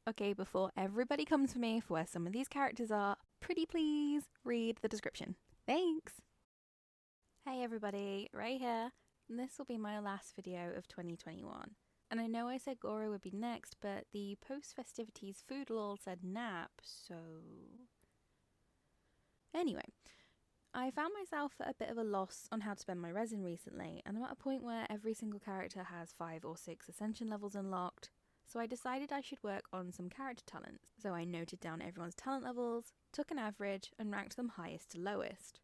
Okay, before everybody comes for me for where some of these characters are, pretty please read the description. Thanks! Hey everybody, Ray here, and this will be my last video of 2021. And I know I said GOROU would be next, but the post-festivities food lull said nap, so... Anyway, I found myself at a bit of a loss on how to spend my resin recently, and I'm at a point where every single character has 5 or 6 ascension levels unlocked, so I decided I should work on some character talents. So I noted down everyone's talent levels, took an average, and ranked them highest to lowest.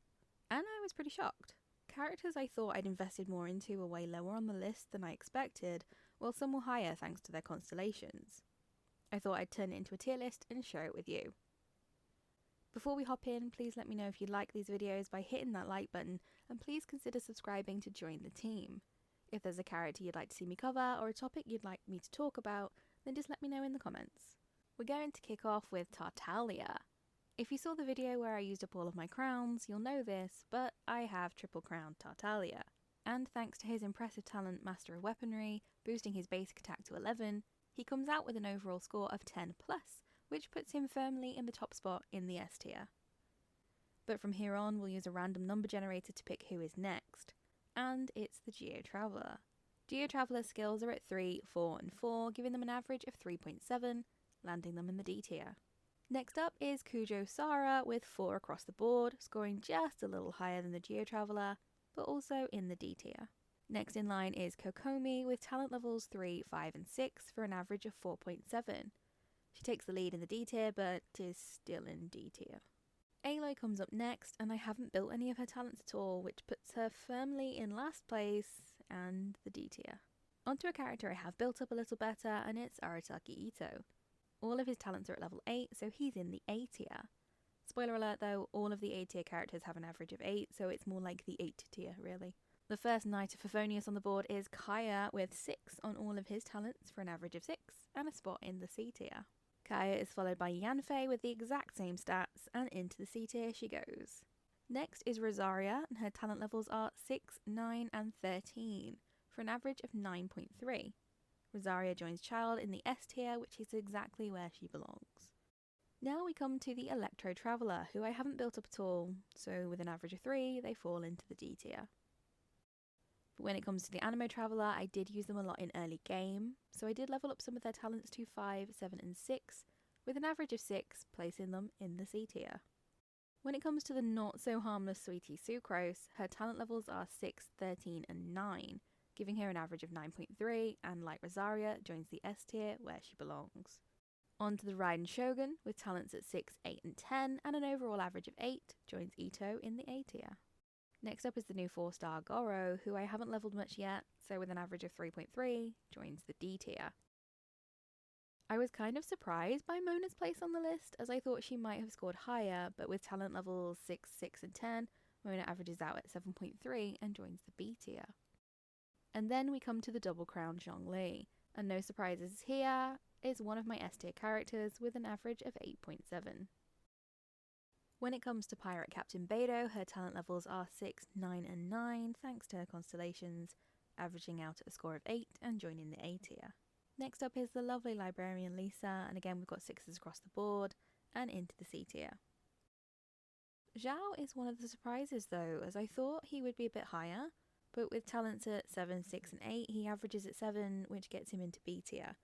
And I was pretty shocked. Characters I thought I'd invested more into were way lower on the list than I expected, while some were higher thanks to their constellations. I thought I'd turn it into a tier list and share it with you. Before we hop in, please let me know if you like these videos by hitting that like button, and please consider subscribing to join the team. If there's a character you'd like to see me cover or a topic you'd like me to talk about, then just let me know in the comments. We're going to kick off with TARTAGLIA. If you saw the video where I used up all of my crowns, you'll know this, but I have triple crowned TARTAGLIA. And thanks to his impressive talent Master of Weaponry, boosting his basic attack to 11, he comes out with an overall score of 10+, which puts him firmly in the top spot in the S tier. But from here on, we'll use a random number generator to pick who is next. And it's the Geo Traveller. Geo Traveller's skills are at 3, 4 and 4, giving them an average of 3.7, landing them in the D tier. Next up is KUJOU SARA with 4 across the board, scoring just a little higher than the Geo Traveller, but also in the D tier. Next in line is Kokomi with talent levels 3, 5 and 6 for an average of 4.7. She takes the lead in the D tier, but is still in D tier. ALOY comes up next, and I haven't built any of her talents at all, which puts her firmly in last place and the D tier. Onto a character I have built up a little better, and it's ARATAKI ITTO. All of his talents are at level 8, so he's in the A tier. Spoiler alert though, all of the A tier characters have an average of 8, so it's more like the 8 tier really. The first Knight of Favonius on the board is Kaya with 6 on all of his talents for an average of 6, and a spot in the C tier. Kaya is followed by YANFEI with the exact same stats, and into the C tier she goes. Next is Rosaria, and her talent levels are 6, 9 and 13, for an average of 9.3. Rosaria joins Child in the S tier, which is exactly where she belongs. Now we come to the Electro Traveller, who I haven't built up at all, so with an average of 3, they fall into the D tier. But when it comes to the ANEMO Traveller, I did use them a lot in early game, so I did level up some of their talents to 5, 7 and 6, with an average of 6, placing them in the C tier. When it comes to the not so harmless sweetie SUCROSE, her talent levels are 6, 13 and 9, giving her an average of 9.3, and like Rosaria, joins the S tier where she belongs. On to the RAIDEN SHOGUN, with talents at 6, 8 and 10, and an overall average of 8, joins ITTO in the A tier. Next up is the new 4-star GOROU, who I haven't leveled much yet, so with an average of 3.3, joins the D tier. I was kind of surprised by Mona's place on the list, as I thought she might have scored higher, but with talent levels 6, 6 and 10, Mona averages out at 7.3 and joins the B tier. And then we come to the double crown ZHONGLI, and no surprises here, is one of my S tier characters with an average of 8.7. When it comes to Pirate Captain BEIDOU, her talent levels are 6, 9 and 9 thanks to her constellations, averaging out at a score of 8 and joining the A tier. Next up is the lovely Librarian Lisa, and again we've got 6s across the board and into the C tier. ZHIAO is one of the surprises though, as I thought he would be a bit higher, but with talents at 7, 6 and 8 he averages at 7, which gets him into B tier,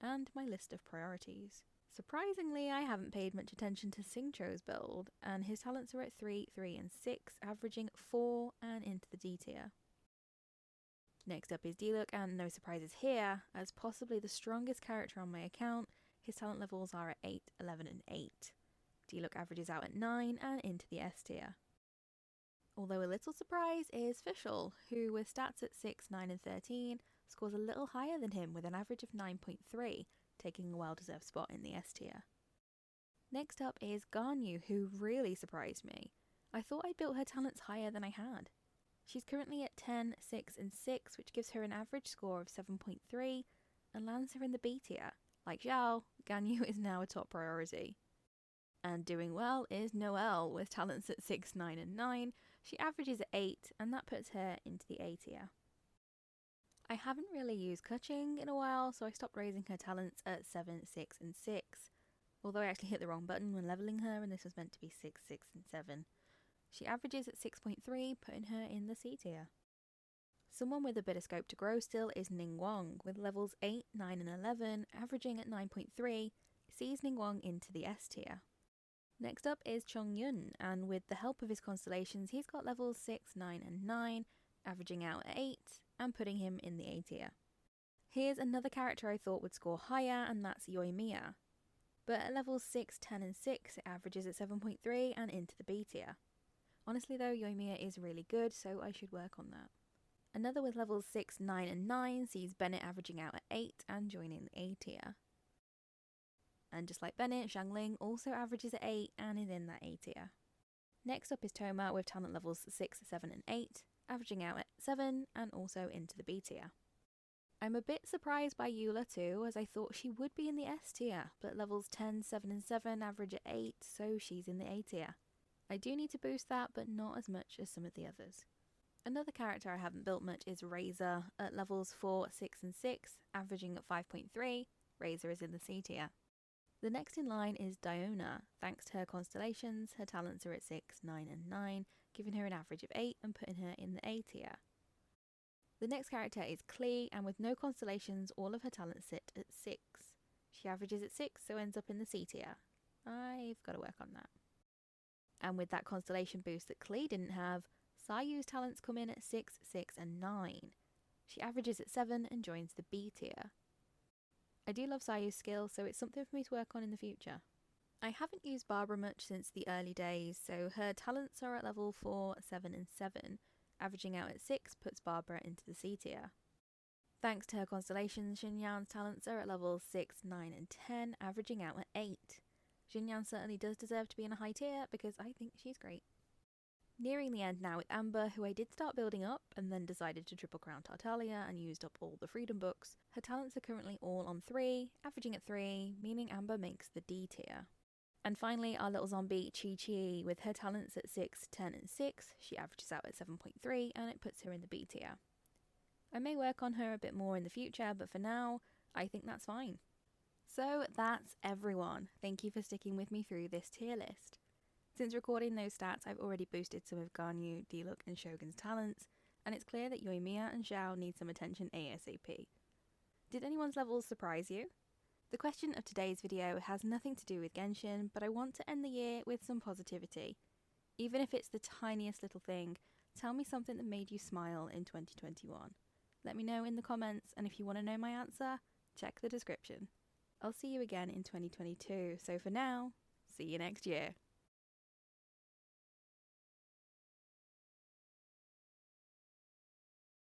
and my list of priorities. Surprisingly, I haven't paid much attention to Xingqiu's build, and his talents are at 3, 3 and 6, averaging 4 and into the D tier. Next up is Diluc, and no surprises here, as possibly the strongest character on my account, his talent levels are at 8, 11 and 8. Diluc averages out at 9 and into the S tier. Although a little surprise is FISCHL, who with stats at 6, 9 and 13, scores a little higher than him with an average of 9.3, taking a well-deserved spot in the S tier. Next up is GANYU, who really surprised me. I thought I'd built her talents higher than I had. She's currently at 10, 6 and 6, which gives her an average score of 7.3 and lands her in the B tier. Like ZHIAO, GANYU is now a top priority. And doing well is NOELLE, with talents at 6, 9 and 9. She averages at 8, and that puts her into the A tier. I haven't really used Kuching in a while, so I stopped raising her talents at 7, 6 and 6. Although I actually hit the wrong button when levelling her and this was meant to be 6, 6 and 7. She averages at 6.3, putting her in the C tier. Someone with a bit of scope to grow still is NINGGUANG, with levels 8, 9 and 11, averaging at 9.3, sees NINGGUANG into the S tier. Next up is CHONGYUN, and with the help of his constellations he's got levels 6, 9 and 9, averaging out at 8, and putting him in the A tier. Here's another character I thought would score higher, and that's YOIMIYA. But at levels 6, 10 and 6 it averages at 7.3 and into the B tier. Honestly though, YOIMIYA is really good, so I should work on that. Another with levels 6, 9 and 9 sees Bennett averaging out at 8 and joining the A tier. And just like Bennett, XIANGLING also averages at 8 and is in that A tier. Next up is THOMA with talent levels 6, 7 and 8, averaging out at 7 and also into the B tier. I'm a bit surprised by EULA too, as I thought she would be in the S tier, but levels 10, 7 and 7 average at 8, so she's in the A tier. I do need to boost that, but not as much as some of the others. Another character I haven't built much is Razor, at levels 4, 6 and 6, averaging at 5.3, Razor is in the C tier. The next in line is DIONA. Thanks to her constellations, her talents are at 6, 9 and 9, giving her an average of 8 and putting her in the A tier. The next character is KLEE, and with no constellations, all of her talents sit at 6. She averages at 6, so ends up in the C tier. I've got to work on that. And with that constellation boost that KLEE didn't have, SAYU's talents come in at 6, 6 and 9. She averages at 7 and joins the B tier. I do love SAYU's skill, so it's something for me to work on in the future. I haven't used Barbara much since the early days, so her talents are at level 4, 7 and 7. Averaging out at 6 puts Barbara into the C tier. Thanks to her constellations, XINYAN's talents are at levels 6, 9 and 10, averaging out at 8. XINYAN certainly does deserve to be in a high tier because I think she's great. Nearing the end now with Amber, who I did start building up and then decided to triple crown TARTAGLIA and used up all the freedom books. Her talents are currently all on 3, averaging at 3, meaning Amber makes the D tier. And finally, our little zombie QIQI, with her talents at 6, 10 and 6, she averages out at 7.3 and it puts her in the B tier. I may work on her a bit more in the future, but for now, I think that's fine. So that's everyone. Thank you for sticking with me through this tier list. Since recording those stats, I've already boosted some of GANYU, Diluc and Shogun's talents, and it's clear that YOIMIYA and ZHAO need some attention ASAP. Did anyone's levels surprise you? The question of today's video has nothing to do with Genshin, but I want to end the year with some positivity. Even if it's the tiniest little thing, tell me something that made you smile in 2021. Let me know in the comments, and if you want to know my answer, check the description. I'll see you again in 2022, so for now, see you next year.